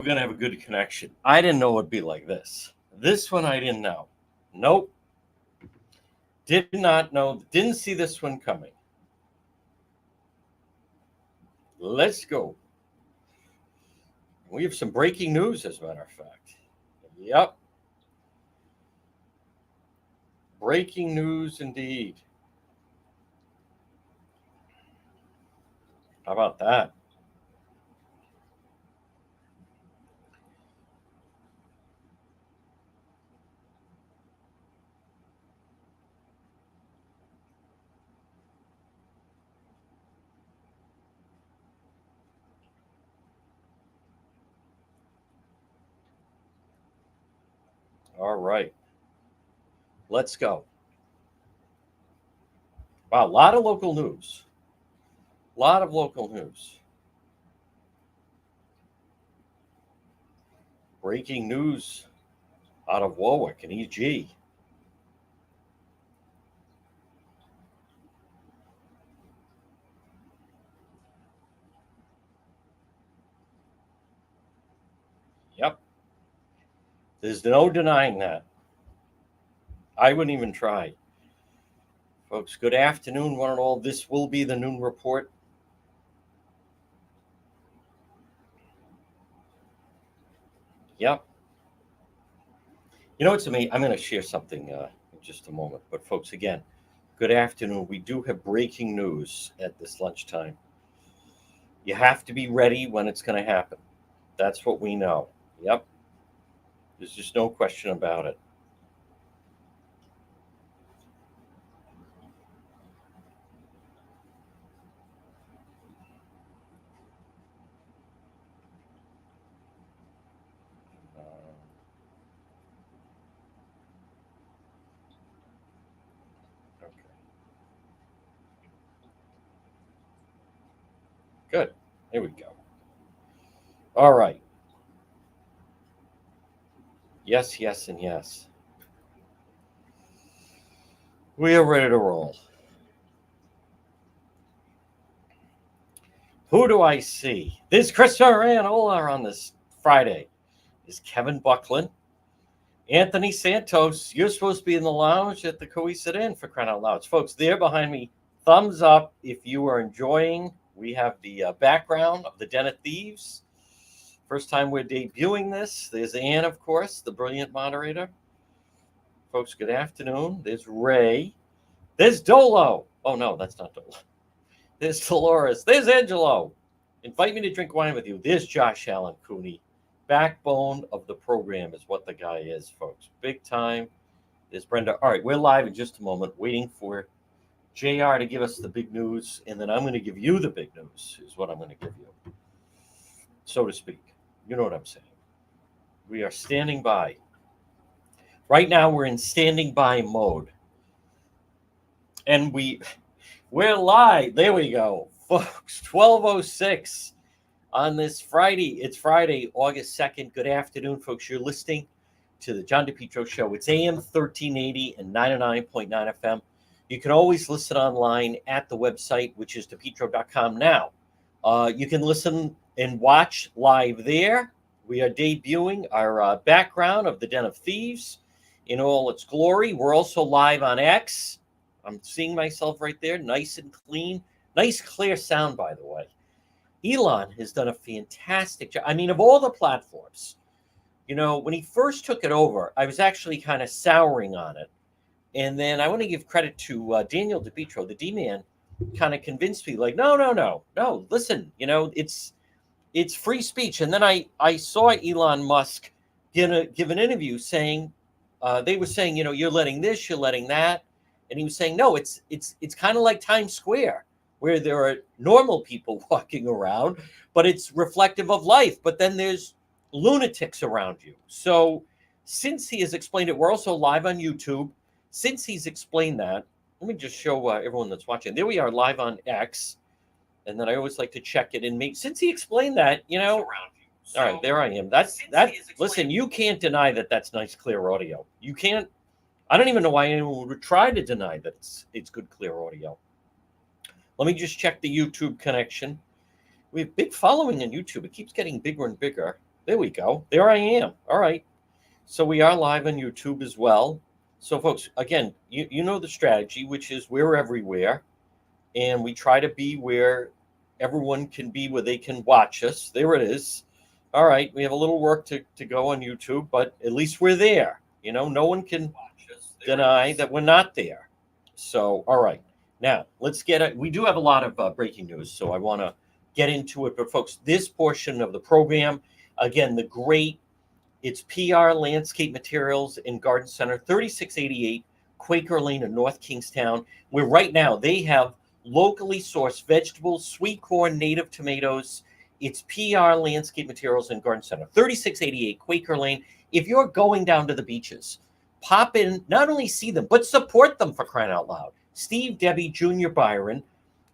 We're going to have a good connection. I didn't know it would be like this. This one I didn't know. Nope. Did not know. Didn't see this one coming. Let's go. We have some breaking news, as a matter of fact. Yep. Breaking news indeed. How about that? All right. Let's go. Wow, a lot of local news. A lot of local news. Breaking news out of Warwick and EG. Yep. There's no denying that. I wouldn't even try. Folks, good afternoon, one and all. This will be the noon report. Yep. You know, it's amazing. I'm going to share something in just a moment. But, folks, again, good afternoon. We do have breaking news at this lunchtime. You have to be ready when it's going to happen. That's what we know. Yep. There's just no question about it. Okay. Good. There we go. All right. Yes, yes, and yes. We are ready to roll. Who do I see? There's Christopher Anola on this Friday. Is Kevin Buckland. Anthony Santos, you're supposed to be in the lounge at the Coesit Inn for crying out loud. Folks, there behind me, thumbs up if you are enjoying. We have the background of the Den of Thieves. First time we're debuting this. There's Ann, of course, the brilliant moderator. Folks, good afternoon. There's Ray. There's Dolo. Oh, no, that's not Dolo. There's Dolores. There's Angelo. Invite me to drink wine with you. There's Josh Allen Cooney. Backbone of the program is what the guy is, folks. Big time. There's Brenda. All right, we're live in just a moment, waiting for JR to give us the big news, and then I'm going to give you the big news, is what I'm going to give you, so to speak. You know what I'm saying. We are standing by. Right now, we're in standing by mode. And we're live. There we go, folks. 12:06 on this Friday. It's Friday, August 2nd. Good afternoon, folks. You're listening to the John DePietro Show. It's AM 1380 and 99.9 FM. You can always listen online at the website, which is depetro.com now. You can listen and watch live there. We are debuting our background of the Den of Thieves in all its glory. We're also live on X. I'm seeing myself right there, nice and clean. Nice, clear sound, by the way. Elon has done a fantastic job. I mean, of all the platforms, you know, when he first took it over, I was actually kind of souring on it. And then I want to give credit to Daniel DePietro, the D-Man, kind of convinced me, like, no, listen, you know, it's free speech. And then I saw Elon Musk give an interview saying, they were saying, you know, you're letting this, you're letting that. And he was saying, no, it's kind of like Times Square, where there are normal people walking around, but it's reflective of life. But then there's lunatics around you. So since he has explained it, we're also live on YouTube. Since he's explained that, let me just show everyone that's watching. There we are live on X. And then I always like to check it and make, since he explained that, you know, so, all right, there I am. That's, listen, you can't deny that that's nice, clear audio. You can't, I don't even know why anyone would try to deny that it's good, clear audio. Let me just check the YouTube connection. We have big following on YouTube. It keeps getting bigger and bigger. There we go. There I am. All right. So we are live on YouTube as well. So, folks, again, you know the strategy, which is we're everywhere, and we try to be where everyone can be, where they can watch us. There it is. All right. We have a little work to go on YouTube, but at least we're there. No one can deny that we're not there. So, all right. Now, let's get it. We do have a lot of breaking news, so I want to get into it. But, folks, this portion of the program, again, it's PR Landscape Materials in Garden Center, 3688 Quaker Lane in North Kingstown, where right now they have locally sourced vegetables, sweet corn, native tomatoes. It's PR Landscape Materials in Garden Center, 3688 Quaker Lane. If you're going down to the beaches, pop in, not only see them, but support them, for crying out loud. Steve, Debbie, Junior Byron.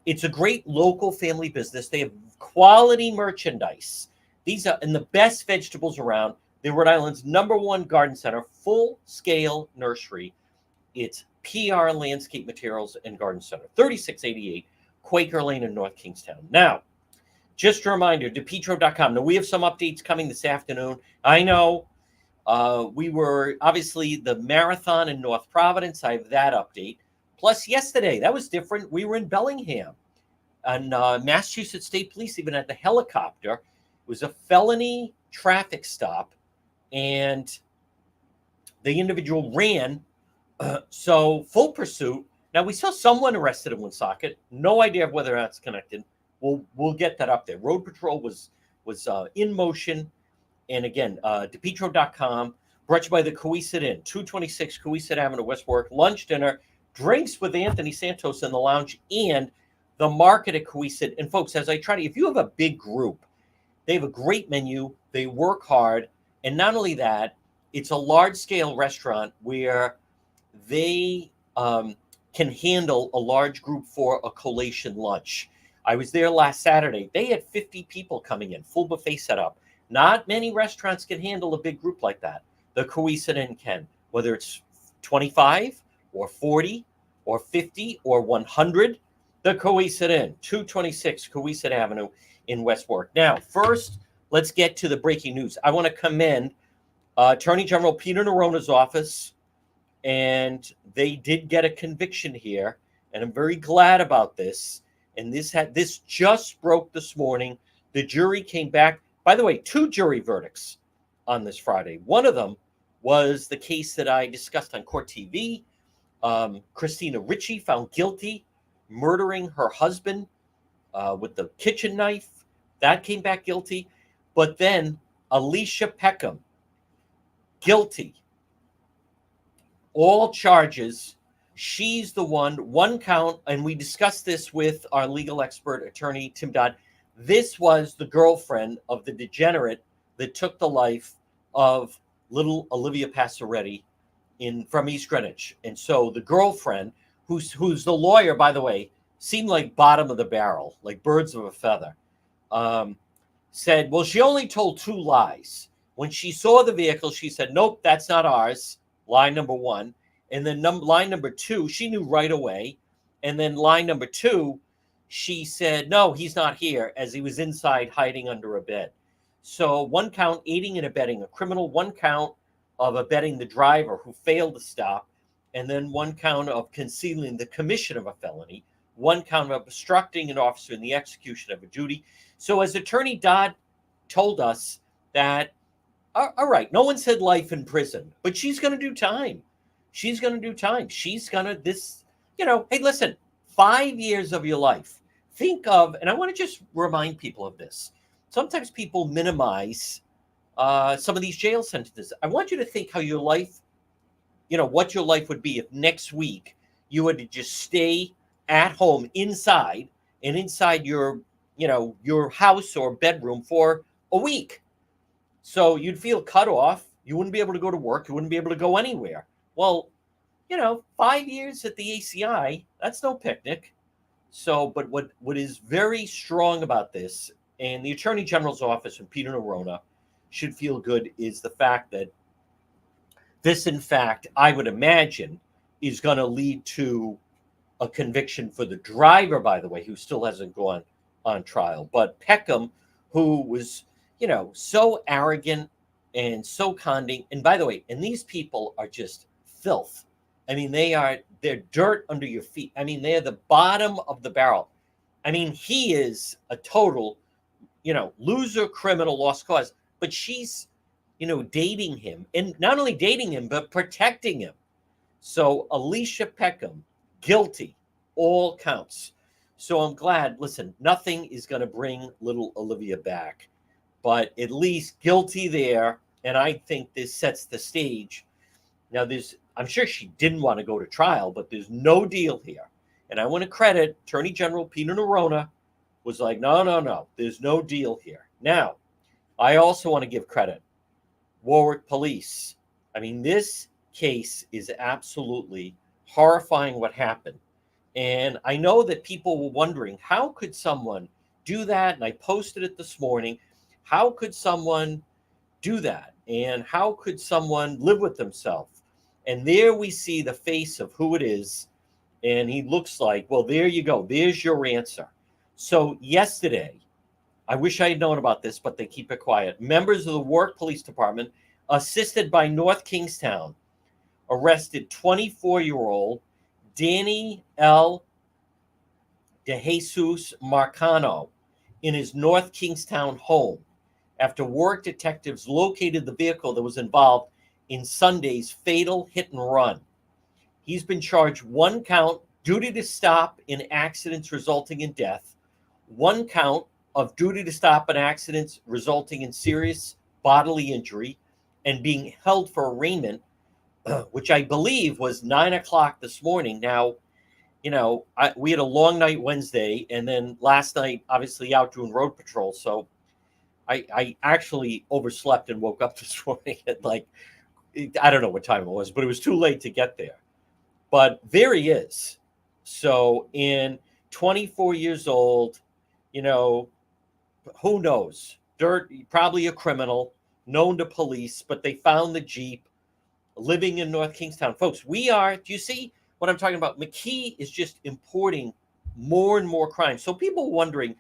It's a great local family business. They have quality merchandise. These are and the best vegetables around. They're Rhode Island's #1 garden center, full-scale nursery. It's PR Landscape Materials and Garden Center, 3688 Quaker Lane in North Kingstown. Now, just a reminder, DePietro.com. Now, we have some updates coming this afternoon. I know we were, obviously, the marathon in North Providence. I have that update. Plus, yesterday, that was different. We were in Bellingham. And Massachusetts State Police even had the helicopter. It was a felony traffic stop. And the individual ran, so full pursuit. Now, we saw someone arrested in Woonsocket. No idea of whether that's connected. We'll get that up there. Road Patrol was in motion. And again, DePietro.com, brought to you by the Coesit Inn, 226 Coesit Avenue, West Warwick. Lunch, dinner, drinks with Anthony Santos in the lounge, and the market at Coesit. And folks, as I try to, if you have a big group, they have a great menu. They work hard. And not only that, it's a large-scale restaurant where they can handle a large group for a collation lunch. I was there last Saturday. They had 50 people coming in, full buffet setup. Not many restaurants can handle a big group like that. The Coesit Inn can, whether it's 25 or 40 or 50 or 100. The Coesit Inn, 226 Coesit Avenue in West Warwick. Now, first, let's get to the breaking news. I want to commend Attorney General Peter Nerona's office, and they did get a conviction here, and I'm very glad about this. And this just broke this morning. The jury came back. By the way, 2 jury verdicts on this Friday. One of them was the case that I discussed on Court TV. Christina Ritchie found guilty, murdering her husband with the kitchen knife. That came back guilty. But then Alicia Peckham, guilty. All charges. She's the one count, and we discussed this with our legal expert, attorney Tim Dodd. This was the girlfriend of the degenerate that took the life of little Olivia Passaretti from East Greenwich. And so the girlfriend, who's the lawyer, by the way, seemed like bottom of the barrel, like birds of a feather, said, well, she only told 2 lies. When she saw the vehicle, she said, nope, that's not ours, lie number 1. And then line number 2, she knew right away. And then line number 2, she said, no, he's not here, as he was inside hiding under a bed. So 1 count, aiding and abetting a criminal, 1 count of abetting the driver who failed to stop, and then 1 count of concealing the commission of a felony, 1 count of obstructing an officer in the execution of a duty. So as Attorney Dodd told us that, all right, no one said life in prison, but she's going to do time. She's going to do time. She's going to, hey, listen, 5 years of your life. Think of, and I want to just remind people of this. Sometimes people minimize some of these jail sentences. I want you to think how your life, what your life would be if next week you were to just stay at home inside your, your house or bedroom for a week. So you'd feel cut off. You wouldn't be able to go to work. You wouldn't be able to go anywhere. Well, 5 years at the ACI, that's no picnic. So, but what is very strong about this, and the Attorney General's office and Peter Nerona should feel good, is the fact that this, in fact, I would imagine, is going to lead to a conviction for the driver, by the way, who still hasn't gone on trial. But Peckham, who was so arrogant and so condescending. And by the way, and these people are just filth. I mean, they're dirt under your feet. I mean, they're the bottom of the barrel. I mean, he is a total, loser, criminal, lost cause. But she's, dating him, and not only dating him, but protecting him. So Alicia Peckham, guilty, all counts. So I'm glad. Listen, nothing is going to bring little Olivia back, but at least guilty there. And I think this sets the stage. Now, I'm sure she didn't want to go to trial, but there's no deal here. And I want to credit Attorney General Peter Nerona was like, no, there's no deal here. Now, I also want to give credit. Warwick Police. I mean, this case is absolutely horrifying what happened. And I know that people were wondering, how could someone do that? And I posted it this morning. How could someone do that? And how could someone live with themselves? And there we see the face of who it is. And he looks like, well, there you go. There's your answer. So yesterday, I wish I had known about this, but they keep it quiet. Members of the Warwick Police Department, assisted by North Kingstown, arrested 24-year-old Danny L. De Jesus Marcano in his North Kingstown home after Warwick detectives located the vehicle that was involved in Sunday's fatal hit and run. He's been charged 1 count, duty to stop in accidents resulting in death, 1 count of duty to stop in accidents resulting in serious bodily injury, and being held for arraignment, which I believe was 9 o'clock this morning. Now, we had a long night Wednesday, and then last night, obviously, out doing road patrol. So I actually overslept and woke up this morning at I don't know what time it was, but it was too late to get there. But there he is. So in 24 years old, who knows? Probably a criminal, known to police, but they found the Jeep living in North Kingstown. Folks, do you see what I'm talking about? McKee is just importing more and more crime. So people wondering,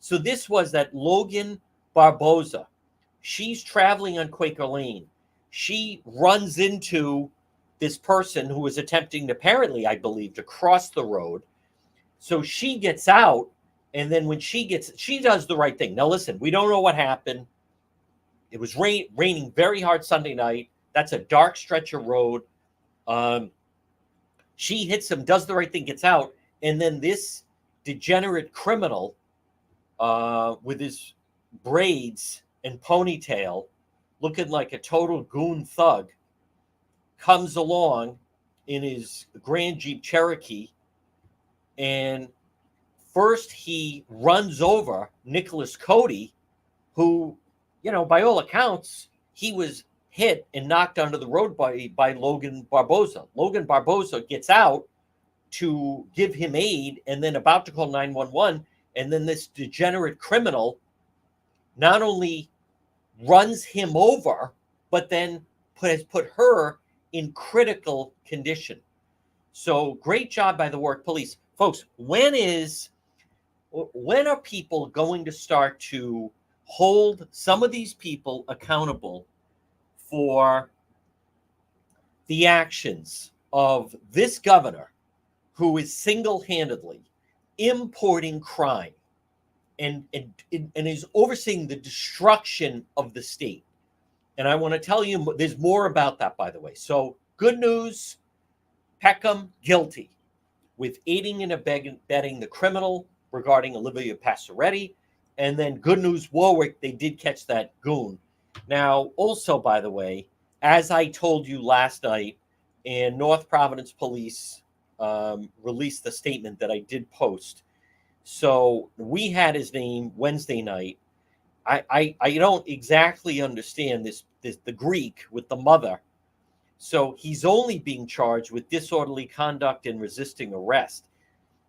so this was that Logan Barboza. She's traveling on Quaker Lane. She runs into this person who was attempting to, apparently, I believe, to cross the road. So she gets out, and then when she does the right thing. Now, listen, we don't know what happened. It was raining very hard Sunday night. That's a dark stretch of road. She hits him, does the right thing, gets out, and then this degenerate criminal with his braids and ponytail, looking like a total goon thug, comes along in his Grand Jeep Cherokee, and first he runs over Nicholas Cody, who, by all accounts, he was hit and knocked onto the road by Logan Barboza. Logan Barboza gets out to give him aid and then about to call 911. And then this degenerate criminal not only runs him over, but then has put her in critical condition. So great job by the Warwick Police. Folks, when are people going to start to hold some of these people accountable for the actions of this governor who is single-handedly importing crime and is overseeing the destruction of the state? And I want to tell you, there's more about that, by the way. So good news, Peckham guilty with aiding and abetting the criminal regarding Olivia Passaretti. And then good news, Warwick, they did catch that goon. Now, also, by the way, as I told you last night, and North Providence Police released the statement that I did post. So we had his name Wednesday night. I don't exactly understand the Greek with the mother. So he's only being charged with disorderly conduct and resisting arrest.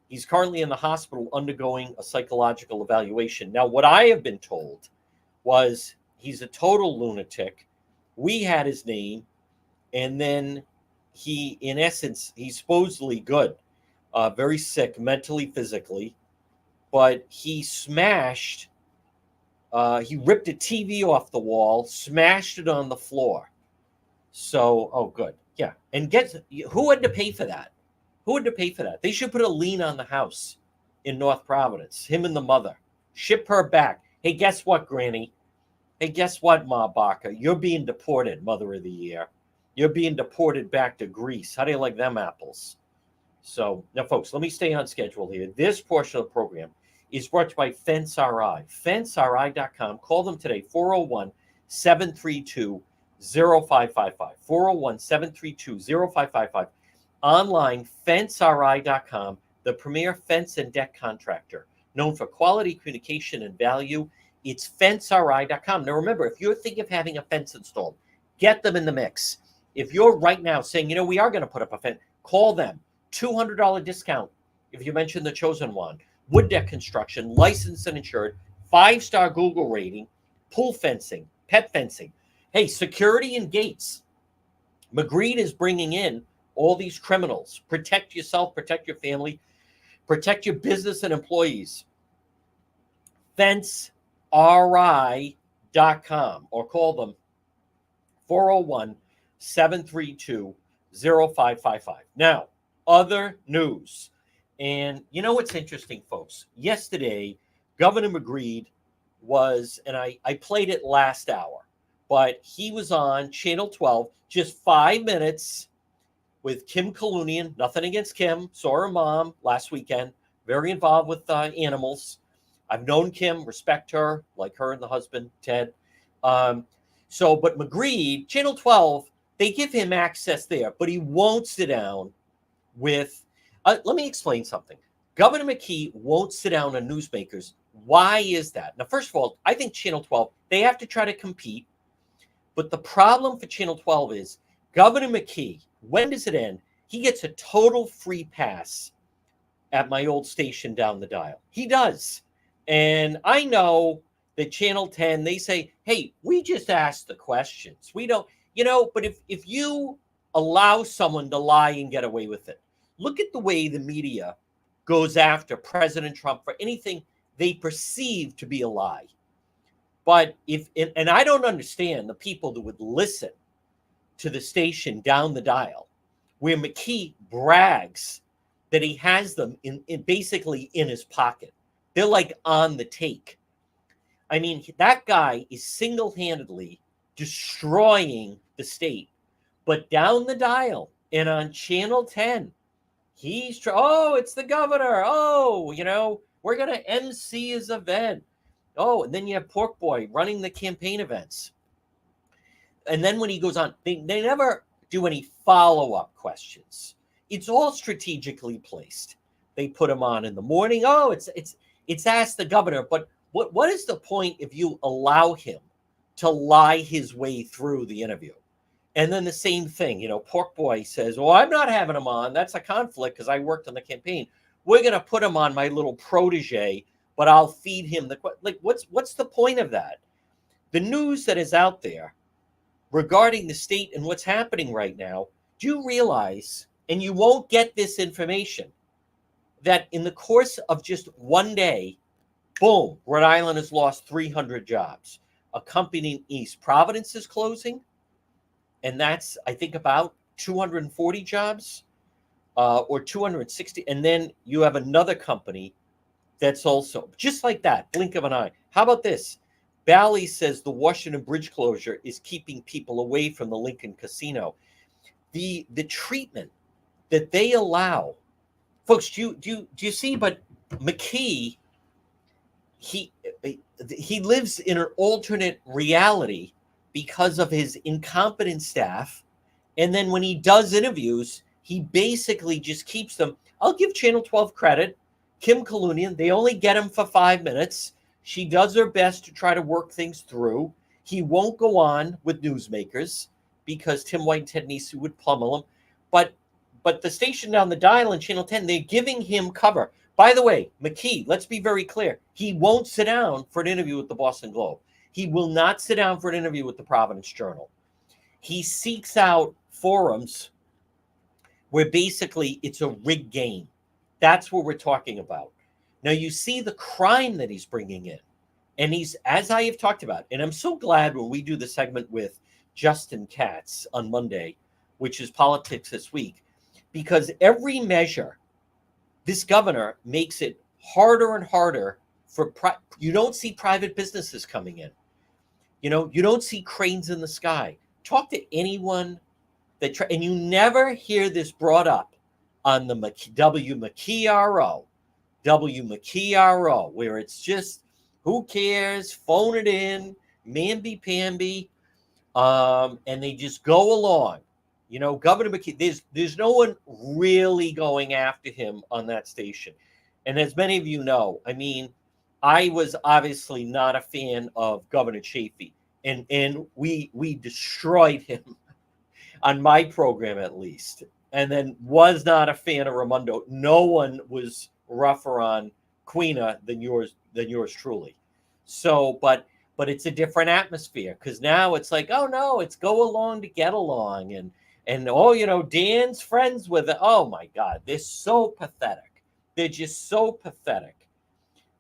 He's currently in the hospital undergoing a psychological evaluation. Now, what I have been told was he's a total lunatic. We had his name, and then in essence, he's supposedly good, very sick mentally, physically, but he smashed He ripped a TV off the wall, smashed it on the floor. So, oh, good. Yeah. And who had to pay for that? Who had to pay for that? They should put a lien on the house in North Providence, him and the mother. Ship her back. Hey, guess what, Granny? Hey, guess what, Ma Baca? You're being deported, Mother of the Year. You're being deported back to Greece. How do you like them apples? So, now, folks, let me stay on schedule here. This portion of the program is brought to you by Fence RI. FenceRI.com. Call them today, 401-732-0555. 401-732-0555. Online, FenceRI.com, the premier fence and deck contractor, known for quality, communication, and value. It's FenceRI.com. Now, remember, if you're thinking of having a fence installed, get them in the mix. If you're right now saying, we are going to put up a fence, call them. $200 discount if you mention the Chosen One. Wood deck construction, licensed and insured, 5-star Google rating, pool fencing, pet fencing. Hey, security and gates. McGreed is bringing in all these criminals. Protect yourself, protect your family, protect your business and employees. FenceRI.com or call them 401-732-0555. Now, other news. And you know what's interesting, folks? Yesterday, Governor McGreed was, and I played it last hour, but he was on Channel 12, just 5 minutes with Kim Kalunian. Nothing against Kim. Saw her mom last weekend. Very involved with animals. I've known Kim, respect her, like her and the husband, Ted. But McGreed, Channel 12, they give him access there, but he won't sit down with, let me explain something. Governor McKee won't sit down on newsmakers. Why is that? Now, first of all, I think Channel 12, they have to try to compete. But the problem for Channel 12 is Governor McKee, when does it end? He gets a total free pass at my old station down the dial. He does. And I know that Channel 10, they say, hey, we just ask the questions. We don't, but if you allow someone to lie and get away with it, look at the way the media goes after President Trump for anything they perceive to be a lie. But and I don't understand the people that would listen to the station down the dial where McKee brags that he has them in basically in his pocket. They're like on the take. I mean, that guy is single-handedly destroying the state. But down the dial and on Channel 10, it's the governor. We're going to MC his event. Oh, and then you have Pork Boy running the campaign events. And then when he goes on, they never do any follow-up questions. It's all strategically placed. They put him on in the morning. Oh, it's ask the governor. But what is the point if you allow him to lie his way through the interview? And then the same thing, Pork Boy says, well, I'm not having him on. That's a conflict because I worked on the campaign. We're going to put him on my little protege, but I'll feed him what's the point of that? The news that is out there regarding the state and what's happening right now, do you realize, and you won't get this information, that in the course of just one day, boom, Rhode Island has lost 300 jobs. A company in East Providence is closing. And that's, I think, about 240 jobs or 260. And then you have another company that's also, just like that, blink of an eye. How about this? Bally says the Washington Bridge closure is keeping people away from the Lincoln Casino. The treatment that they allow, folks, do you see? But McKee, he lives in an alternate reality because of his incompetent staff. And then when he does interviews, he basically just keeps them. I'll give Channel 12 credit. Kim Kalunian, they only get him for 5 minutes. She does her best to try to work things through. He won't go on with newsmakers because Tim White and Ted Nesi would pummel him. But the station down the dial in Channel 10, they're giving him cover. By the way, McKee, let's be very clear. He won't sit down for an interview with the Boston Globe. He will not sit down for an interview with the Providence Journal. He seeks out forums where basically it's a rigged game. That's what we're talking about. Now, you see the crime that he's bringing in. And he's, as I have talked about, and I'm so glad when we do the segment with Justin Katz on Monday, which is Politics This Week, because every measure, this governor makes it harder and harder for, you don't see private businesses coming in. You don't see cranes in the sky. Talk to anyone that, and you never hear this brought up on the WMcKee RO, where it's just, who cares, phone it in, mamby-pamby, and they just go along. Governor McKee, there's no one really going after him on that station. And as many of you know, I mean, I was obviously not a fan of Governor Chafee, and we destroyed him on my program at least, and then was not a fan of Raimondo. No one was rougher on Queena than yours truly. So, but it's a different atmosphere, because now it's like, oh no, it's go along to get along, and oh, Dan's friends with it. Oh my God, they're so pathetic. They're just so pathetic.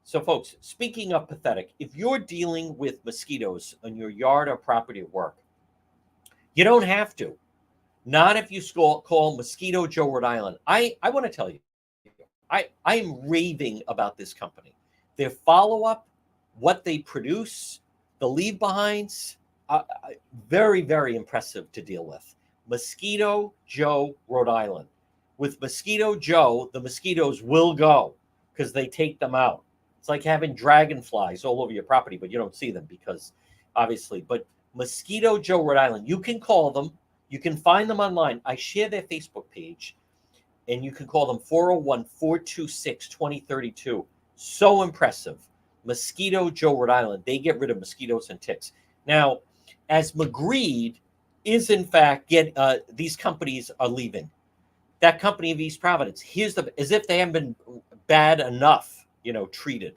So, folks, speaking of pathetic, if you're dealing with mosquitoes on your yard or property at work, you don't have to. Not if you call Mosquito Joe Rhode Island. I want to tell you, I am raving about this company. Their follow-up, what they produce, the leave behinds, very, very impressive to deal with. Mosquito Joe Rhode Island. With Mosquito Joe, the mosquitoes will go because they take them out. It's like having dragonflies all over your property, but you don't see them because, obviously. But Mosquito Joe Rhode Island, you can call them. You can find them online. I share their Facebook page, and you can call them 401-426-2032. So impressive. Mosquito Joe Rhode Island. They get rid of mosquitoes and ticks. Now, as McGreed is in fact these companies are leaving. That company of East Providence, as if they haven't been bad enough, treated.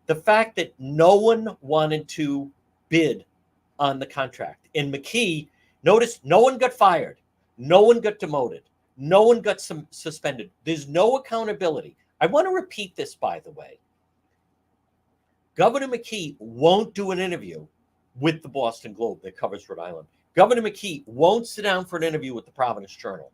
The fact that no one wanted to bid on the contract. And McKee, notice, no one got fired. No one got demoted. No one got suspended. There's no accountability. I want to repeat this, by the way. Governor McKee won't do an interview with the Boston Globe that covers Rhode Island. Governor McKee won't sit down for an interview with the Providence Journal.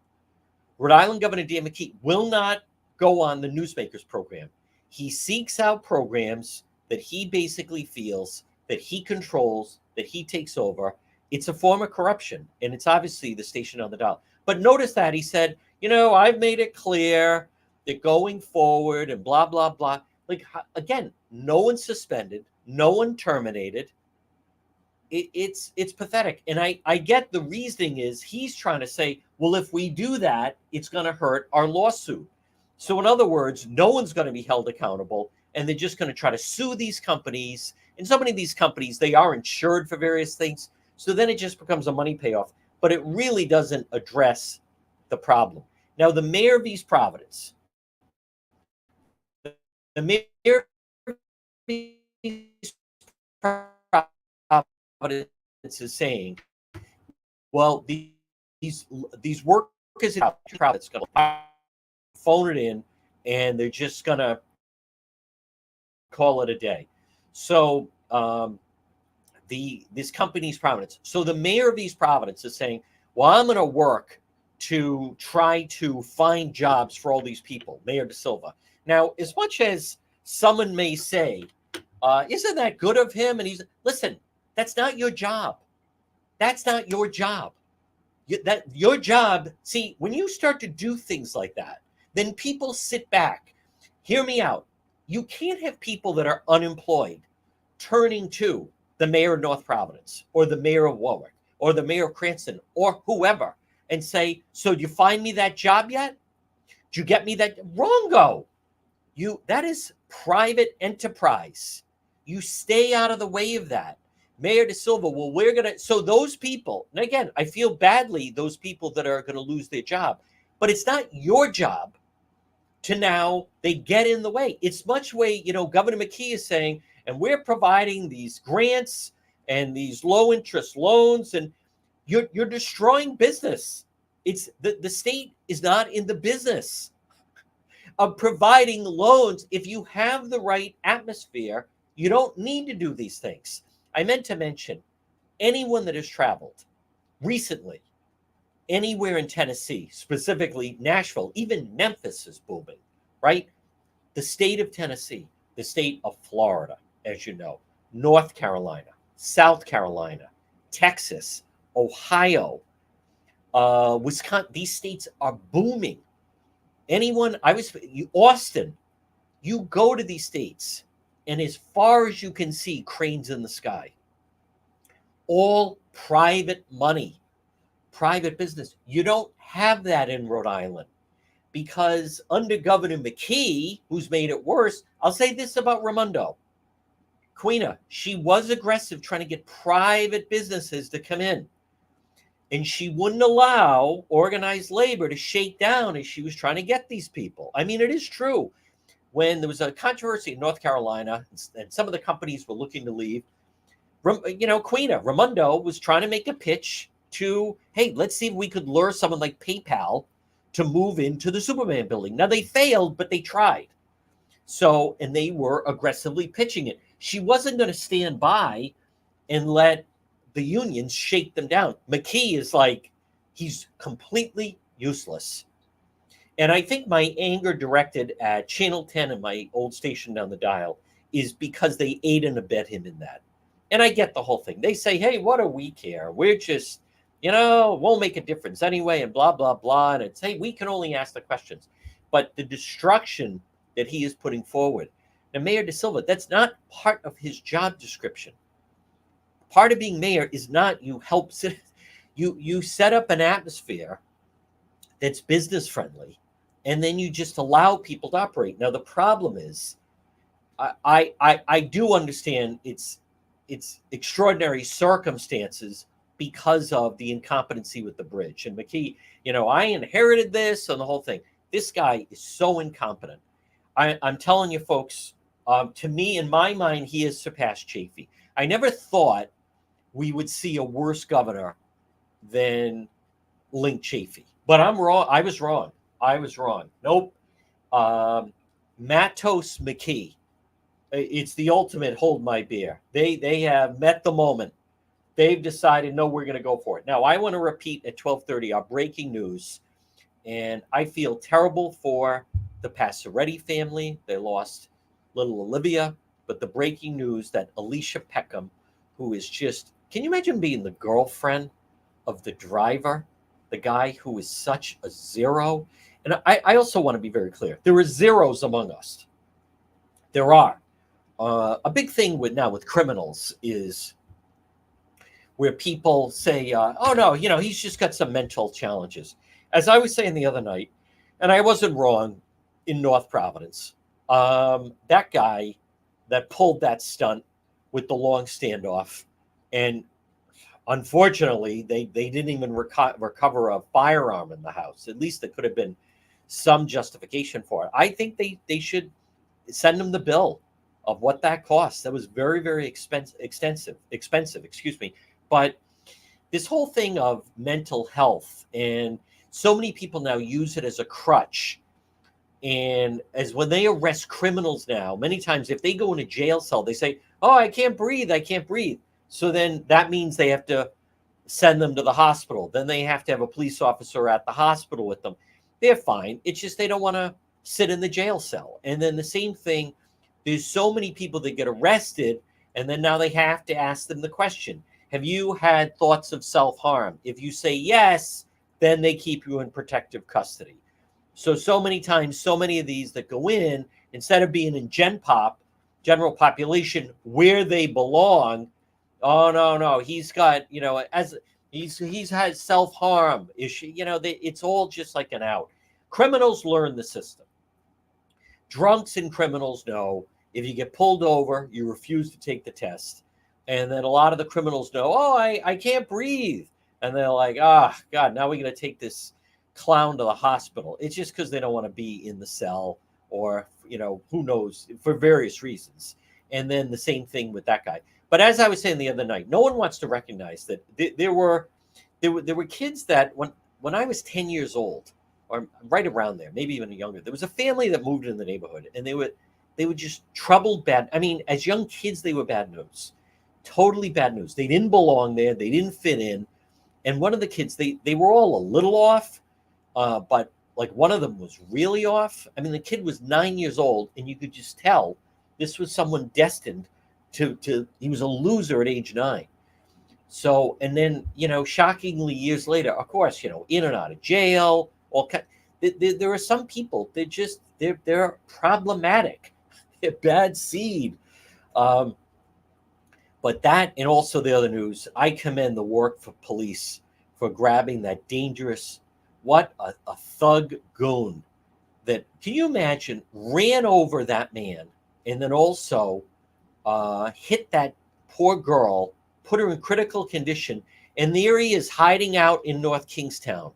Rhode Island Governor Dan McKee will not go on the Newsmakers program. He seeks out programs that he basically feels that he controls, that he takes over. It's a form of corruption, and it's obviously the station on the dial. But notice that he said, I've made it clear that going forward and blah, blah, blah. Like, again, no one suspended, no one terminated. It's pathetic. And I get the reasoning is he's trying to say, well, if we do that, it's going to hurt our lawsuit. So in other words, no one's going to be held accountable, and they're just going to try to sue these companies. And so many of these companies, they are insured for various things. So then it just becomes a money payoff, but it really doesn't address the problem. Now, the mayor of East Providence, is saying, well, these workers in Providence going to phone it in, and they're just going to call it a day. So this company's Providence. So the mayor of East Providence is saying, well, I'm going to work to try to find jobs for all these people, Mayor De Silva. Now, as much as someone may say, isn't that good of him? And listen, that's not your job. That's not your job. Your job, see, when you start to do things like that, then people sit back. Hear me out. You can't have people that are unemployed turning to the mayor of North Providence or the mayor of Warwick or the mayor of Cranston or whoever and say, so did you find me that job yet? Did you get me that? Wrongo. That is private enterprise. You stay out of the way of that. Mayor De Silva, well, so those people, and again, I feel badly, those people that are going to lose their job, but it's not your job to now, they get in the way. It's much way, Governor McKee is saying, and we're providing these grants and these low interest loans, and you're destroying business. It's the state is not in the business of providing loans. If you have the right atmosphere, You don't need to do these things. I meant to mention anyone that has traveled recently anywhere in Tennessee, specifically Nashville, even Memphis is booming, right? The state of Tennessee, the state of Florida, as you know, North Carolina, South Carolina, Texas, Ohio, Wisconsin, these states are booming. Austin, you go to these states, and as far as you can see, cranes in the sky, all private money, private business. You don't have that in Rhode Island because under Governor McKee, who's made it worse, I'll say this about Raimondo. Queena, she was aggressive trying to get private businesses to come in. And she wouldn't allow organized labor to shake down as she was trying to get these people. I mean, it is true. When there was a controversy in North Carolina and some of the companies were looking to leave, Queena, Raimondo was trying to make a pitch to, hey, let's see if we could lure someone like PayPal to move into the Superman building. Now, they failed, but they tried. So, and they were aggressively pitching it. She wasn't going to stand by and let the unions shake them down. McKee is like, he's completely useless. And I think my anger directed at Channel 10 and my old station down the dial is because they aid and abet him in that. And I get the whole thing. They say, hey, what do we care? We're just, it won't make a difference anyway, and blah, blah, blah. And it's, hey, we can only ask the questions. But the destruction that he is putting forward. Now, Mayor De Silva, that's not part of his job description. Part of being mayor is not you set up an atmosphere that's business friendly, and then you just allow people to operate. Now, the problem is, I do understand it's extraordinary circumstances because of the incompetency with the bridge. And McKee, I inherited this and the whole thing. This guy is so incompetent. I'm telling you, folks, to me, in my mind, he has surpassed Chafee. I never thought we would see a worse governor than Link Chafee. But I'm wrong. I was wrong. Nope. Matos McKee. It's the ultimate hold my beer. They have met the moment. They've decided, no, we're going to go for it. Now, I want to repeat at 12:30 our breaking news. And I feel terrible for the Passaretti family. They lost little Olivia. But the breaking news that Alicia Peckham, who is just, can you imagine being the girlfriend of the driver, the guy who is such a zero? And I also want to be very clear. There are zeros among us. There are. A big thing with criminals is where people say, oh, no, he's just got some mental challenges. As I was saying the other night, and I wasn't wrong in North Providence, that guy that pulled that stunt with the long standoff, and unfortunately, they didn't even recover a firearm in the house. At least there could have been some justification for it. I think they should send him the bill of what that cost. That was very, very expensive, But this whole thing of mental health, and so many people now use it as a crutch. And as when they arrest criminals now, many times if they go in a jail cell, they say, oh, I can't breathe. So then that means they have to send them to the hospital. Then they have to have a police officer at the hospital with them. They're fine. It's just they don't want to sit in the jail cell. And then the same thing, there's so many people that get arrested, and then now they have to ask them the question, have you had thoughts of self-harm? If you say yes, then they keep you in protective custody. So many times, so many of these that go in, instead of being in general population, where they belong, oh, no, he's got, as he's had self-harm issue, it's all just like an out. Criminals learn the system. Drunks and criminals know if you get pulled over, you refuse to take the test. And then a lot of the criminals know, oh, I can't breathe. And they're like, God, now we're going to take this clown to the hospital. It's just because they don't want to be in the cell, or, who knows, for various reasons. And then the same thing with that guy. But as I was saying the other night, no one wants to recognize that there were kids that when I was 10 years old, or right around there, maybe even younger, there was a family that moved in the neighborhood, and they were just troubled bad. I mean, as young kids, they were bad news, totally bad news. They didn't belong there. They didn't fit in. And one of the kids, they were all a little off, but like one of them was really off. I mean, the kid was 9 years old, and you could just tell this was someone destined to he was a loser at age 9. So, and then, shockingly years later, of course, in and out of jail, there are some people, they're problematic. They're bad seed. Um, but that, and also the other news, I commend the work for police for grabbing that dangerous, what a thug goon that, can you imagine, ran over that man and then also hit that poor girl, put her in critical condition, and there he is hiding out in North Kingstown,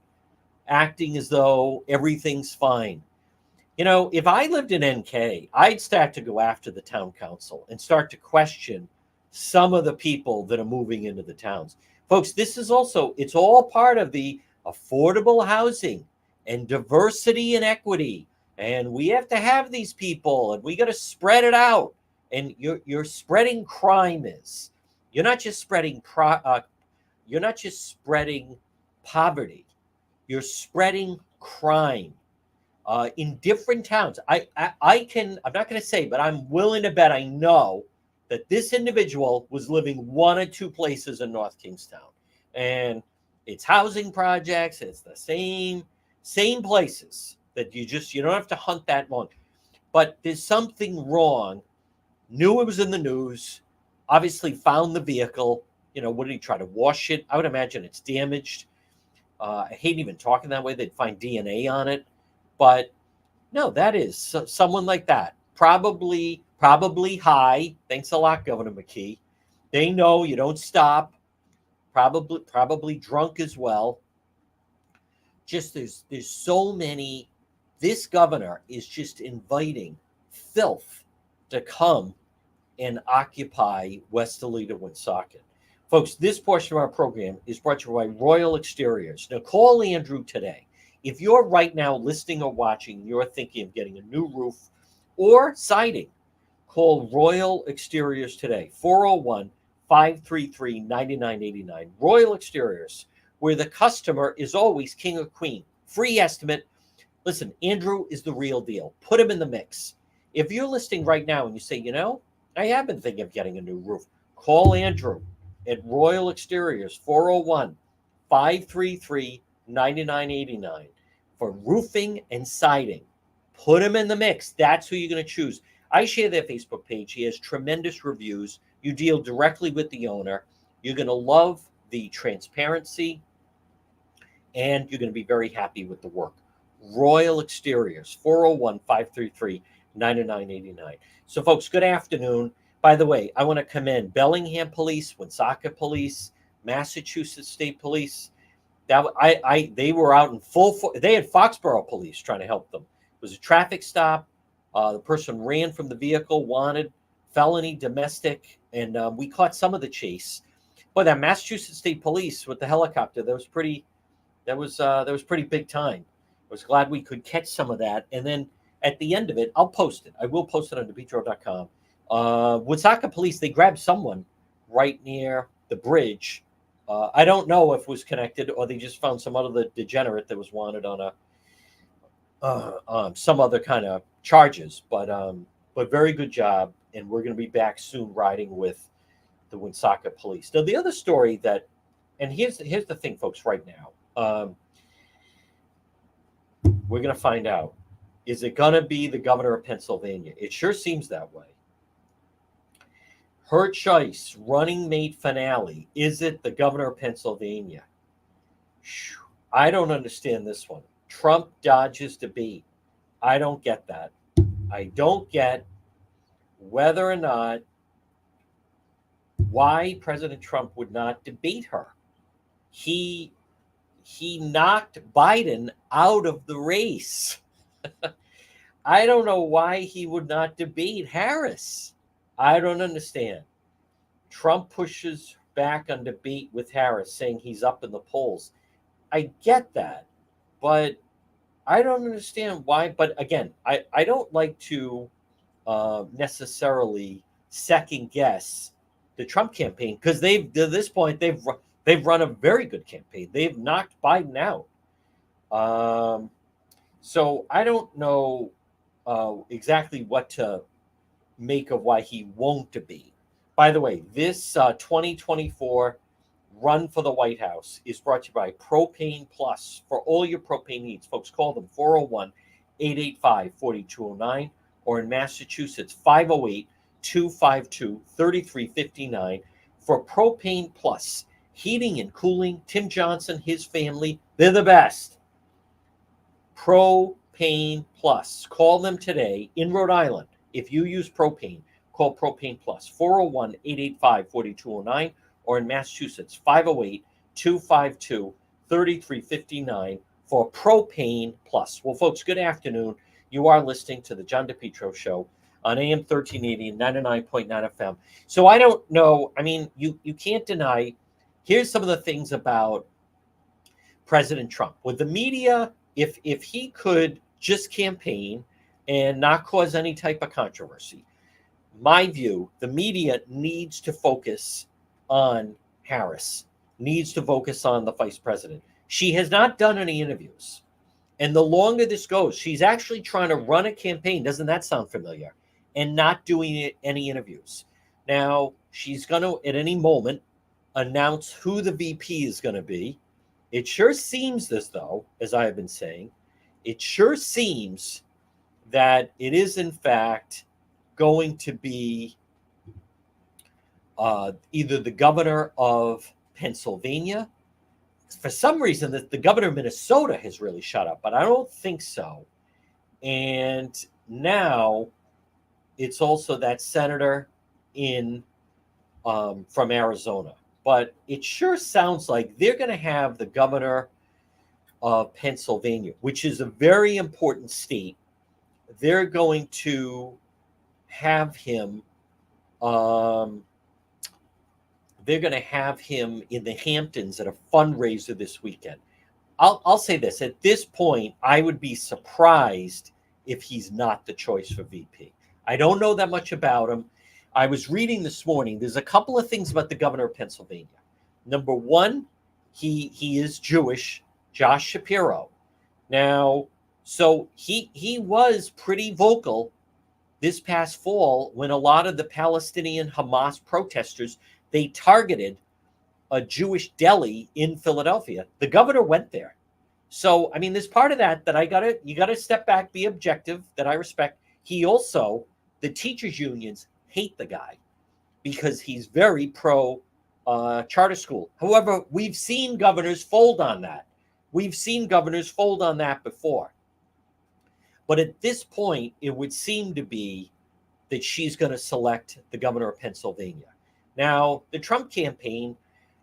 acting as though everything's fine. If I lived in NK, I'd start to go after the town council and start to question some of the people that are moving into the towns. Folks, this is also, it's all part of the affordable housing and diversity and equity. And we have to have these people, and we got to spread it out. And you're spreading crime is. You're not just spreading poverty. You're spreading crime in different towns. I'm not going to say, but I'm willing to bet I know that this individual was living one or two places in North Kingstown. And it's housing projects. It's the same places that you don't have to hunt that long. But there's something wrong. Knew it was in the news, obviously found the vehicle. What did he try to wash it? I would imagine it's damaged. I hate even talking that way. They'd find DNA on it. But no, that is someone like that. Probably high. Thanks a lot, Governor McKee. They know you don't stop. Probably drunk as well. Just there's so many. This governor is just inviting filth to come and occupy West Toledo, Woonsocket. Folks, this portion of our program is brought to you by Royal Exteriors. Now, call Andrew today. If you're right now listening or watching, you're thinking of getting a new roof or siding, call Royal Exteriors today, 401-533-9989. Royal Exteriors, where the customer is always king or queen. Free estimate. Listen, Andrew is the real deal. Put him in the mix. If you're listening right now and you say, I have been thinking of getting a new roof, call Andrew at Royal Exteriors, 401-533-9989 for roofing and siding. Put him in the mix. That's who you're going to choose. I share their Facebook page. He has tremendous reviews. You deal directly with the owner. You're going to love the transparency, and you're going to be very happy with the work. Royal Exteriors, 401-533-9989. So, folks, good afternoon. By the way, I want to commend Bellingham Police, Woonsocket Police, Massachusetts State Police. They were out in full. They had Foxborough Police trying to help them. It was a traffic stop. The person ran from the vehicle, wanted, felony, domestic, and we caught some of the chase. But that Massachusetts State Police with the helicopter, that was pretty big time. I was glad we could catch some of that. And then at the end of it, I'll post it. I will post it on depetro.com. Woonsocket Police, they grabbed someone right near the bridge. I don't know if it was connected or they just found some other degenerate that was wanted on some other kind of charges. But very good job. And we're going to be back soon riding with the Woonsocket Police. Now, the other story that, and here's the thing, folks, right now. We're going to find out. Is it going to be the governor of Pennsylvania? It sure seems that way. Her choice, running mate finale. Is it the governor of Pennsylvania? I don't understand this one. Trump dodges debate. I don't get that. I don't get whether or not why President Trump would not debate her. He knocked Biden out of the race. I don't know why he would not debate Harris. I don't understand. Trump pushes back on debate with Harris, saying he's up in the polls. I get that, but I don't understand why. But again, I don't like to necessarily second guess the Trump campaign, because to this point they've run a very good campaign. They've knocked Biden out. So I don't know exactly what to make of why he won't be. By the way, this 2024 run for the White House is brought to you by Propane Plus. For all your propane needs, folks, call them 401-885-4209, or in Massachusetts, 508-252-3359 for Propane Plus. Heating and cooling. Tim Johnson, his family, they're the best. Propane Plus. Call them today in Rhode Island. If you use propane, call Propane Plus, 401-885-4209, or in Massachusetts, 508-252-3359 for Propane Plus. Well, folks, good afternoon. You are listening to the John DePietro Show on AM 1380 and 99.9 FM. So I don't know. I mean, you can't deny. Here's some of the things about President Trump. With the media, if he could just campaign and not cause any type of controversy, my view, the media needs to focus on Harris, needs to focus on the vice president. She has not done any interviews. And the longer this goes, she's actually trying to run a campaign. Doesn't that sound familiar? And not doing any interviews. Now, she's going to, at any moment, announce who the VP is going to be. It sure seems as though, as I have been saying, it sure seems that it is, in fact, going to be either the governor of Pennsylvania. For some reason, the governor of Minnesota has really shut up, but I don't think so. And now it's also that senator from Arizona. But it sure sounds like they're going to have the governor of Pennsylvania, which is a very important state. They're going to have him. They're going to have him in the Hamptons at a fundraiser this weekend. I'll say this. At this point, I would be surprised if he's not the choice for VP. I don't know that much about him. I was reading this morning. There's a couple of things about the governor of Pennsylvania. Number one, he is Jewish, Josh Shapiro. Now, so he was pretty vocal this past fall when a lot of the Palestinian Hamas protesters, they targeted a Jewish deli in Philadelphia. The governor went there. So, I mean, there's part of that you gotta step back, be objective, that I respect. He also, the teachers unions hate the guy because he's very pro charter school. However, we've seen governors fold on that. We've seen governors fold on that before. But at this point, it would seem to be that she's going to select the governor of Pennsylvania. Now, the Trump campaign,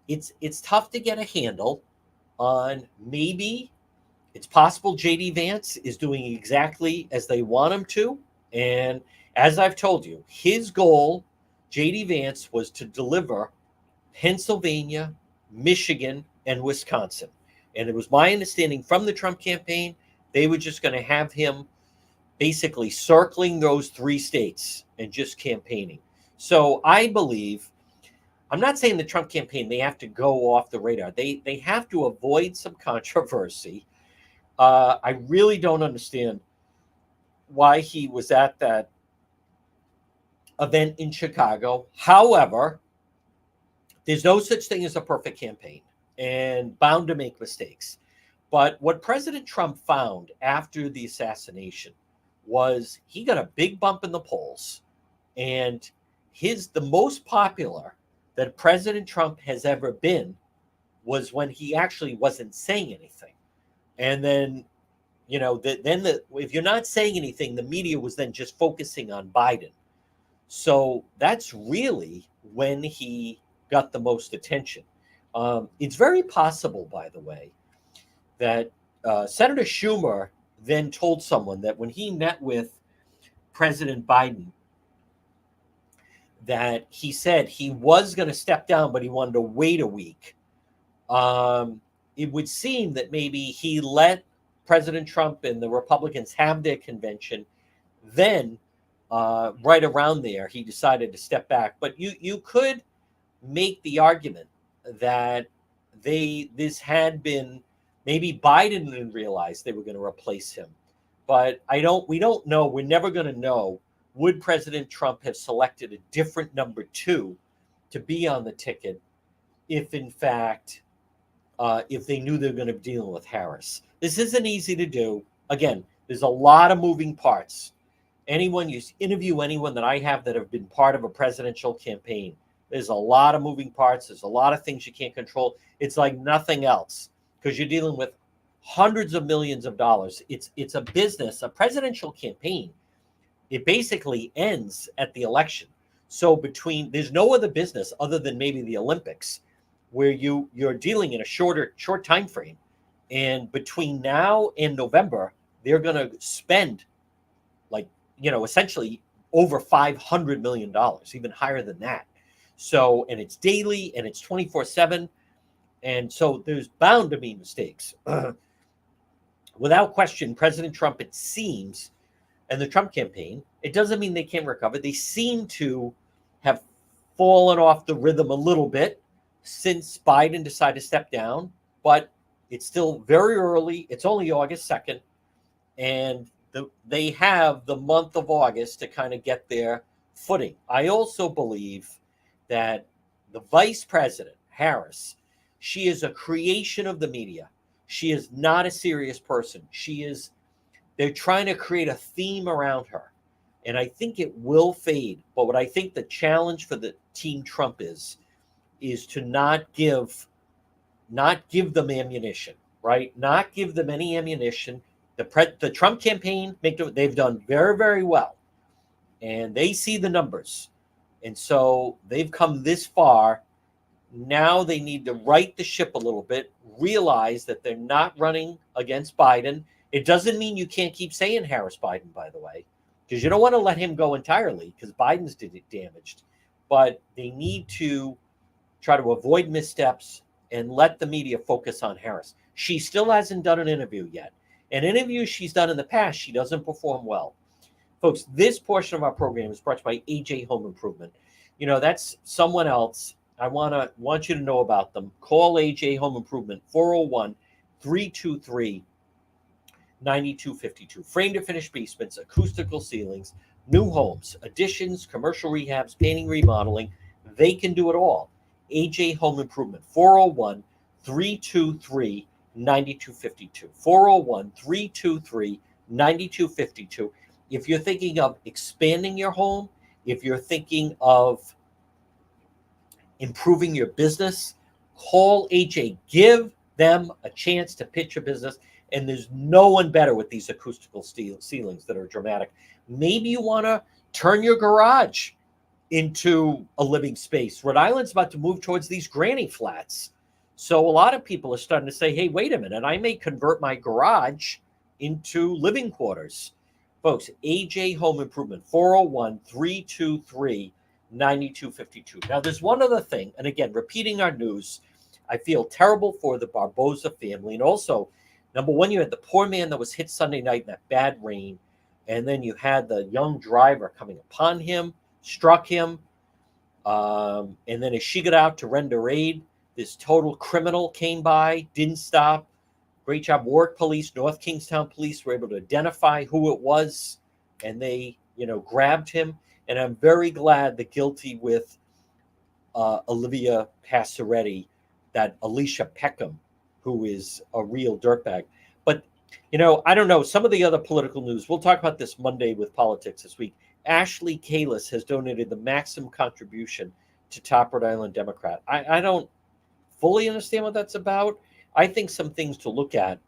it's tough to get a handle on. Maybe it's possible J.D. Vance is doing exactly as they want him to. And as I've told you, his goal, J.D. Vance, was to deliver Pennsylvania, Michigan, and Wisconsin. And it was my understanding from the Trump campaign, they were just going to have him basically circling those three states and just campaigning. So I believe, I'm not saying the Trump campaign, they have to go off the radar. They have to avoid some controversy. I really don't understand why he was at that event in Chicago. However, there's no such thing as a perfect campaign and bound to make mistakes. But what President Trump found after the assassination was he got a big bump in the polls, and the most popular that President Trump has ever been was when he actually wasn't saying anything. And then, if you're not saying anything, the media was then just focusing on Biden. So that's really when he got the most attention. It's very possible, by the way, that Senator Schumer then told someone that when he met with President Biden, that he said he was going to step down, but he wanted to wait a week. It would seem that maybe he let President Trump and the Republicans have their convention. Then right around there, he decided to step back. But you could make the argument that this had been, maybe Biden didn't realize they were going to replace him. But we don't know. We're never going to know. Would President Trump have selected a different number two to be on the ticket if, in fact, if they knew they were going to be dealing with Harris? This isn't easy to do. Again, there's a lot of moving parts. You interview anyone that I have that have been part of a presidential campaign, there's a lot of moving parts. There's a lot of things you can't control. It's like nothing else because you're dealing with hundreds of millions of dollars. It's a business, a presidential campaign. It basically ends at the election. So there's no other business other than maybe the Olympics where you're dealing in a short time frame. And between now and November, they're going to spend essentially over $500 million, even higher than that. So, and it's daily and it's 24/7. And so there's bound to be mistakes. Without question, President Trump, it seems, and the Trump campaign, it doesn't mean they can't recover. They seem to have fallen off the rhythm a little bit since Biden decided to step down, but it's still very early. It's only August 2nd, and they have the month of August to kind of get their footing. I also believe that the vice president, Harris, she is a creation of the media. She is not a serious person. They're trying to create a theme around her. And I think it will fade. But what I think the challenge for the Team Trump is to not give them ammunition, right? Not give them any ammunition. The Trump campaign, they've done very, very well. And they see the numbers. And so they've come this far. Now they need to right the ship a little bit, realize that they're not running against Biden. It doesn't mean you can't keep saying Harris Biden, by the way, because you don't want to let him go entirely because Biden's damaged. But they need to try to avoid missteps and let the media focus on Harris. She still hasn't done an interview yet. An interview she's done in the past, she doesn't perform well. Folks, this portion of our program is brought to you by AJ Home Improvement. That's someone else. I want you to know about them. Call AJ Home Improvement, 401-323-9252. Frame to finished basements, acoustical ceilings, new homes, additions, commercial rehabs, painting, remodeling. They can do it all. AJ Home Improvement, 401-323-9252. 401-323-9252. If you're thinking of expanding your home, if you're thinking of improving your business, call AJ. Give them a chance to pitch your business. And there's no one better with these acoustical ceilings that are dramatic. Maybe you want to turn your garage into a living space. Rhode Island's about to move towards these granny flats. So a lot of people are starting to say, hey, wait a minute, I may convert my garage into living quarters. Folks, AJ Home Improvement, 401-323-9252. Now, there's one other thing, and again, repeating our news, I feel terrible for the Barboza family. And also, number one, you had the poor man that was hit Sunday night in that bad rain, and then you had the young driver coming upon him, struck him, and then as she got out to render aid, this total criminal came by, didn't stop. Great job. Warwick Police, North Kingstown Police were able to identify who it was, and they, grabbed him. And I'm very glad that guilty with Olivia Passaretti, that Alicia Peckham, who is a real dirtbag. But, I don't know. Some of the other political news, we'll talk about this Monday with politics this week. Ashley Kalis has donated the maximum contribution to top Rhode Island Democrat. I don't fully understand what that's about. I think some things to look at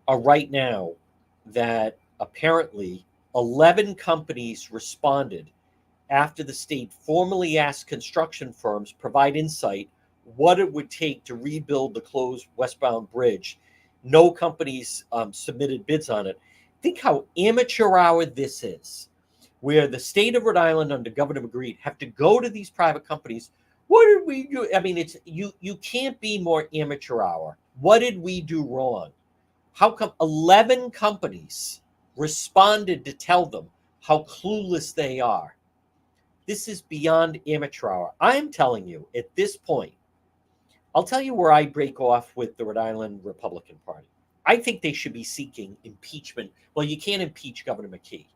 are right now that apparently 11 companies responded after the state formally asked construction firms provide insight what it would take to rebuild the closed westbound bridge. No companies submitted bids on it. Think how amateur hour this is, where the state of Rhode Island under Governor McGree have to go to these private companies. What did we do? I mean, it's you can't be more amateur hour. What did we do wrong? How come 11 companies responded to tell them how clueless they are. This is beyond amateur hour. I'm telling you, at this point, I'll tell you where I break off with the Rhode Island Republican Party. I think they should be seeking impeachment. Well, you can't impeach Governor McKee,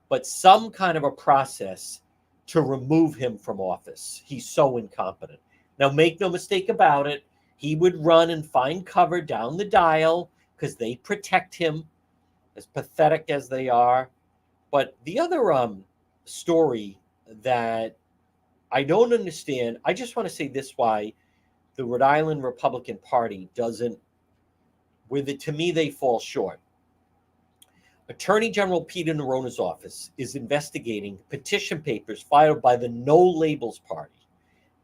but some kind of a process to remove him from office. He's so incompetent. Now, make no mistake about it, he would run and find cover down the dial because they protect him, as pathetic as they are. But the other story that I don't understand, I just want to say this, why the Rhode Island Republican Party doesn't, to me, they fall short. Attorney General Peter Nerona's office is investigating petition papers filed by the No Labels Party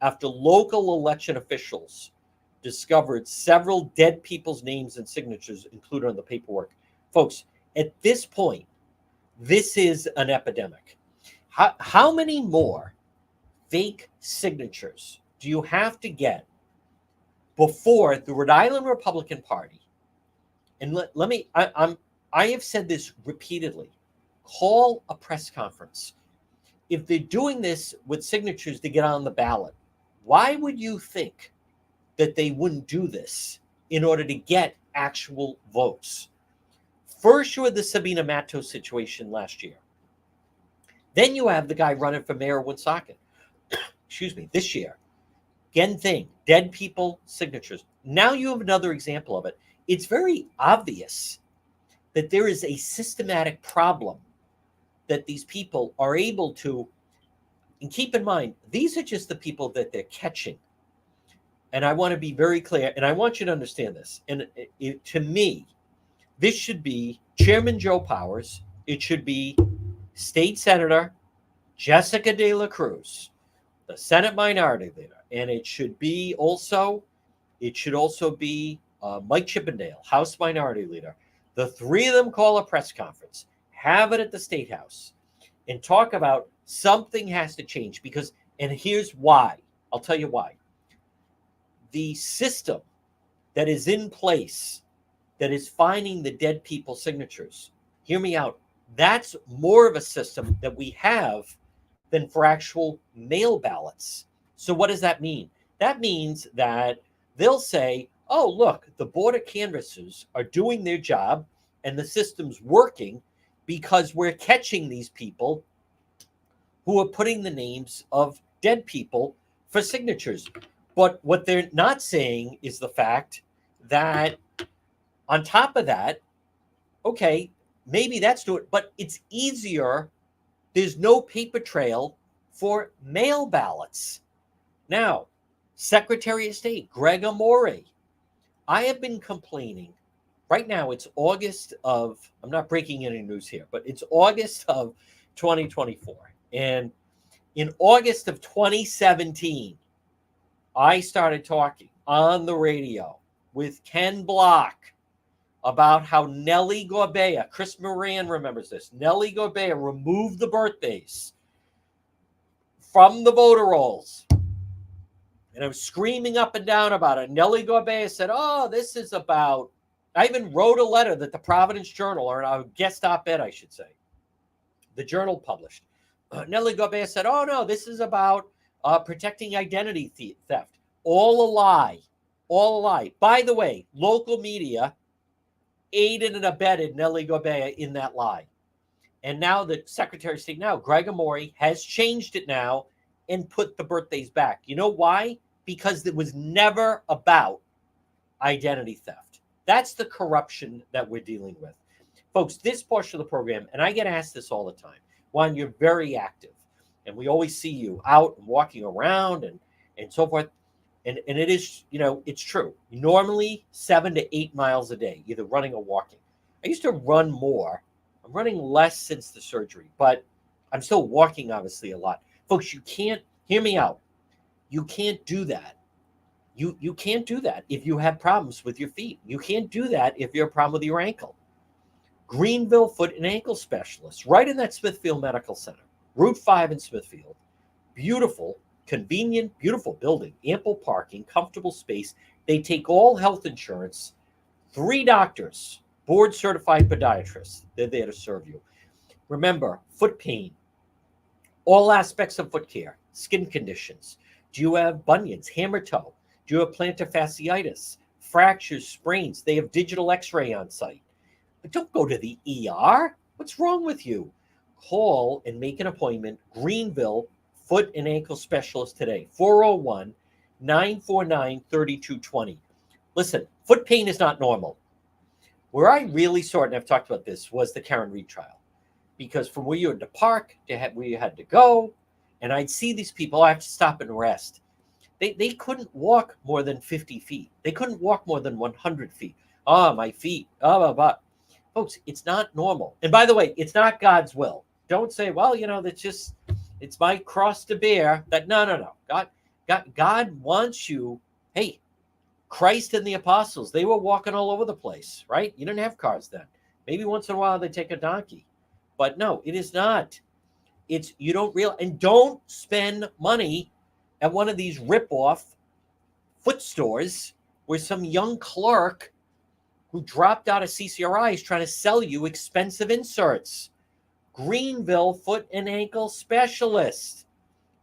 after local election officials discovered several dead people's names and signatures included on the paperwork. Folks, at this point, this is an epidemic. How many more fake signatures do you have to get before the Rhode Island Republican Party, and I have said this repeatedly, call a press conference. If they're doing this with signatures to get on the ballot, why would you think that they wouldn't do this in order to get actual votes? First, you had the Sabina Matos situation last year. Then you have the guy running for mayor of Woonsocket. This year. Again thing, dead people, signatures. Now you have another example of it. It's very obvious that there is a systematic problem that these people are able to, and keep in mind, these are just the people that they're catching. And I want to be very clear, and I want you to understand this. And to me, this should be Chairman Joe Powers. It should be State Senator Jessica De La Cruz, the Senate Minority Leader. And it should also be Mike Chippendale, House Minority Leader. The three of them call a press conference, have it at the State House, and talk about something has to change because, and here's why. I'll tell you why. The system that is in place that is finding the dead people signatures, hear me out, that's more of a system that we have than for actual mail ballots. So what does that mean? That means that they'll say, oh, look, the border canvassers are doing their job and the system's working because we're catching these people who are putting the names of dead people for signatures. But what they're not saying is the fact that on top of that, okay, maybe that's doing it, but it's easier. There's no paper trail for mail ballots. Now, Secretary of State Greg Amore, I have been complaining. Right now, it's August of, I'm not breaking any news here, but it's August of 2024. And in August of 2017, I started talking on the radio with Ken Block about how Nellie Gorbea, Chris Moran remembers this, Nellie Gorbea removed the birthdays from the voter rolls. And I was screaming up and down about it. Nellie Gorbea said, oh, this is about, I even wrote a letter that the Providence Journal, or a guest op-ed, I should say, the Journal published. Nellie Gorbea said, oh, no, this is about protecting identity theft. All a lie. All a lie. By the way, local media aided and abetted Nellie Gorbea in that lie. And now the Secretary of State now, Greg Amore, has changed it now and put the birthdays back. You know why? Because it was never about identity theft. That's the corruption that we're dealing with. Folks, this portion of the program, and I get asked this all the time, Juan, you're very active, and we always see you out and walking around and so forth. And it is, it's true. Normally 7 to 8 miles a day, either running or walking. I used to run more. I'm running less since the surgery, but I'm still walking, obviously, a lot. Folks, you can't, hear me out. You can't do that. You can't do that if you have problems with your feet. You can't do that if you have a problem with your ankle. Greenville Foot and Ankle Specialists, right in that Smithfield Medical Center, Route 5 in Smithfield. Beautiful, convenient, beautiful building, ample parking, comfortable space. They take all health insurance, 3 doctors, board-certified podiatrists. They're there to serve you. Remember, foot pain, all aspects of foot care, skin conditions. Do you have bunions, hammer toe? Do you have plantar fasciitis, fractures, sprains? They have digital x-ray on site. But don't go to the ER. What's wrong with you? Call and make an appointment. Greenville Foot and Ankle Specialist today, 401 949 3220. Listen, foot pain is not normal. Where I really saw it, and I've talked about this, was the Karen Reed trial. Because from where you had to park to where you had to go, and I'd see these people, I have to stop and rest. They couldn't walk more than 50 feet. They couldn't walk more than 100 feet. Oh, my feet. Oh, blah, blah. Folks, it's not normal. And by the way, it's not God's will. Don't say, well, that's just, it's my cross to bear. No. God wants you. Hey, Christ and the apostles, they were walking all over the place, right? You didn't have cars then. Maybe once in a while they take a donkey. But no, it is not. It's, you don't realize, and don't spend money at one of these rip-off foot stores where some young clerk who dropped out of CCRI is trying to sell you expensive inserts. Greenville Foot and Ankle Specialist.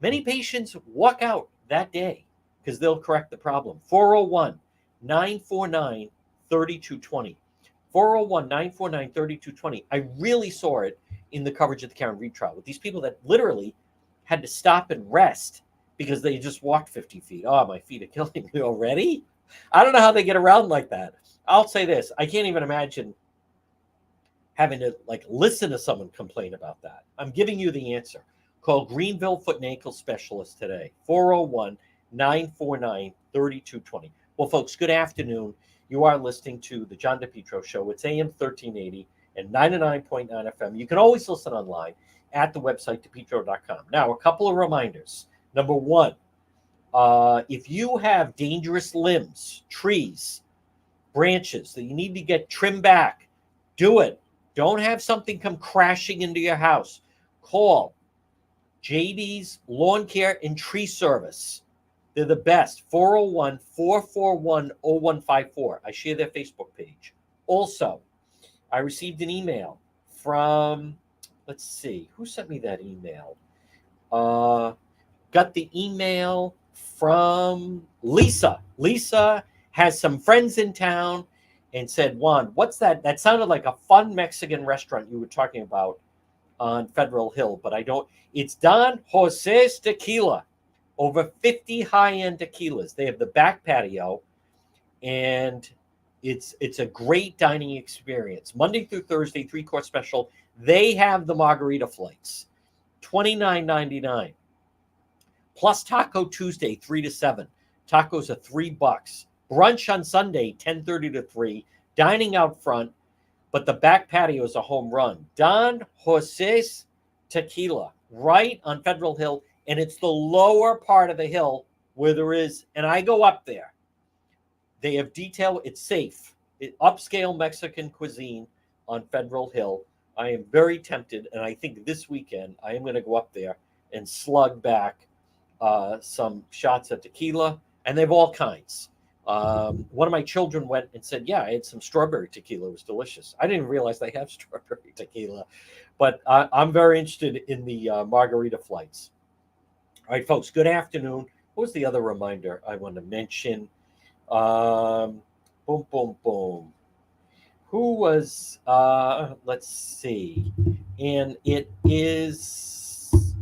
Many patients walk out that day because they'll correct the problem. 401 949 3220. 401 949 3220. I really saw it in the coverage of the Karen Reed trial with these people that literally had to stop and rest because they just walked 50 feet. Oh, my feet are killing me already. I don't know how they get around like that. I'll say this. I can't even imagine having to listen to someone complain about that. I'm giving you the answer. Call Greenville Foot and Ankle Specialist today, 401 949 3220. Well, folks, good afternoon. You are listening to the John DePietro Show. It's AM 1380 and 99.9 FM. You can always listen online at the website, depetro.com. Now, a couple of reminders. Number one, if you have dangerous limbs, trees, branches that you need to get trimmed back, do it. Don't have something come crashing into your house. Call JD's Lawn Care and Tree Service. They're the best. 401 441 0154. I share their Facebook page. Also, I received an email from, let's see, who sent me that email? Got the email from Lisa. Lisa has some friends in town and said, Juan, what's that? That sounded like a fun Mexican restaurant you were talking about on Federal Hill, but I don't. It's Don Jose's Tequila. Over 50 high-end tequilas. They have the back patio, and it's a great dining experience. Monday through Thursday, 3-course special. They have the margarita flights, $29.99. Plus Taco Tuesday, 3 to 7. Tacos are $3. Brunch on Sunday, 10:30 to 3. Dining out front, but the back patio is a home run. Don Jose's Tequila, right on Federal Hill. And it's the lower part of the hill where there is, and I go up there. They have detail. It's safe. Upscale Mexican cuisine on Federal Hill. I am very tempted, and I think this weekend I am going to go up there and slug back some shots of tequila, and they have all kinds. One of my children went and said, yeah, I had some strawberry tequila. It was delicious. I didn't realize they have strawberry tequila, but I'm very interested in the margarita flights. All right, folks, good afternoon. What was the other reminder I want to mention? Boom. Who was, let's see. And it is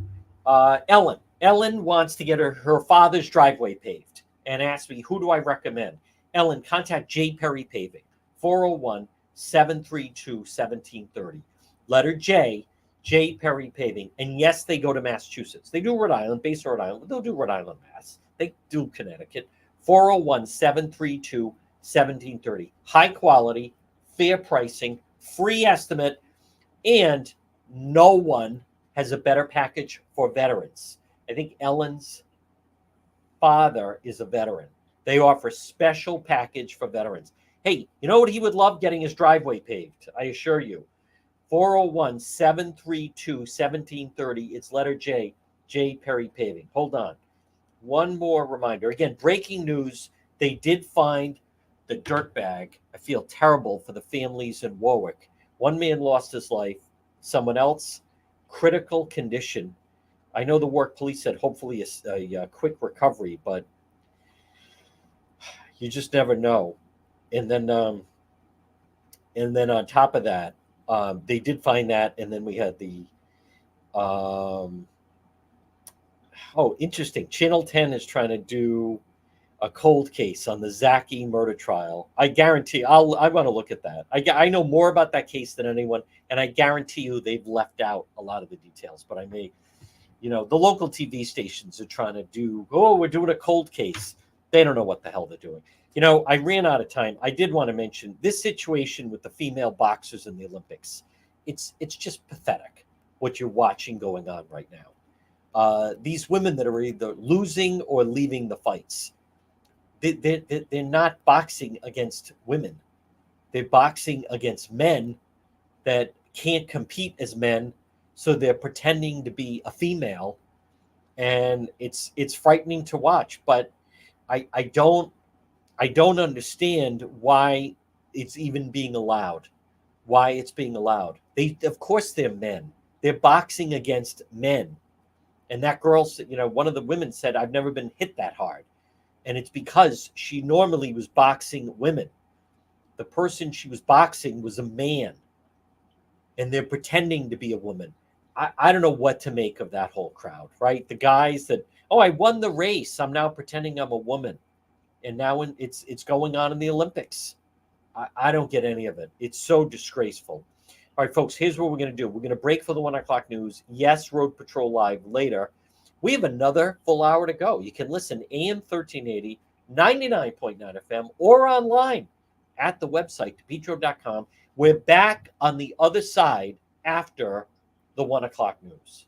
Ellen. Ellen wants to get her father's driveway paved and asked me, who do I recommend? Ellen, contact J. Perry Paving, 401-732-1730. Letter J. J. Perry Paving. And yes, they go to Massachusetts. They do Rhode Island, base Rhode Island. They'll do Rhode Island, Mass. They do Connecticut. 401-732-1730. High quality, fair pricing, free estimate, and no one has a better package for veterans. I think Ellen's father is a veteran. They offer special package for veterans. Hey, you know what he would love? Getting his driveway paved, I assure you. 401-732-1730. It's letter J, J. Perry Paving. Hold on. One more reminder. Again, breaking news. They did find the dirt bag. I feel terrible for the families in Warwick. One man lost his life. someone else, critical condition. I know the Warwick police said hopefully a quick recovery, but you just never know. And then, on top of that, they did find that, and then we had the um, oh, interesting. Channel 10 is trying to do a cold case on the Zaki murder trial. I guarantee I want to look at that. I know more about that case than anyone, and I guarantee you they've left out a lot of the details. But I may, the local TV stations are trying to do. Oh, we're doing a cold case. They don't know what the hell they're doing. I ran out of time. I did want to mention this situation with the female boxers in the Olympics. It's just pathetic what you're watching going on right now. These women that are either losing or leaving the fights. They're not boxing against women. They're boxing against men that can't compete as men, so they're pretending to be a female, and it's frightening to watch. But I don't understand why it's even being allowed. Why it's being allowed? Of course they're men. They're boxing against men, and that girl, one of the women said, "I've never been hit that hard." And it's because she normally was boxing women. The person she was boxing was a man, and they're pretending to be a woman. I don't know what to make of that whole crowd, right? The guys that, oh, I won the race. I'm now pretending I'm a woman. And now it's going on in the Olympics. I don't get any of it. It's so disgraceful. All right, folks, here's what we're going to do. We're going to break for the 1 o'clock news. Yes, Road Patrol Live later. We have another full hour to go. You can listen AM 1380, 99.9 FM, or online at the website, depetro.com. We're back on the other side after the 1 o'clock news.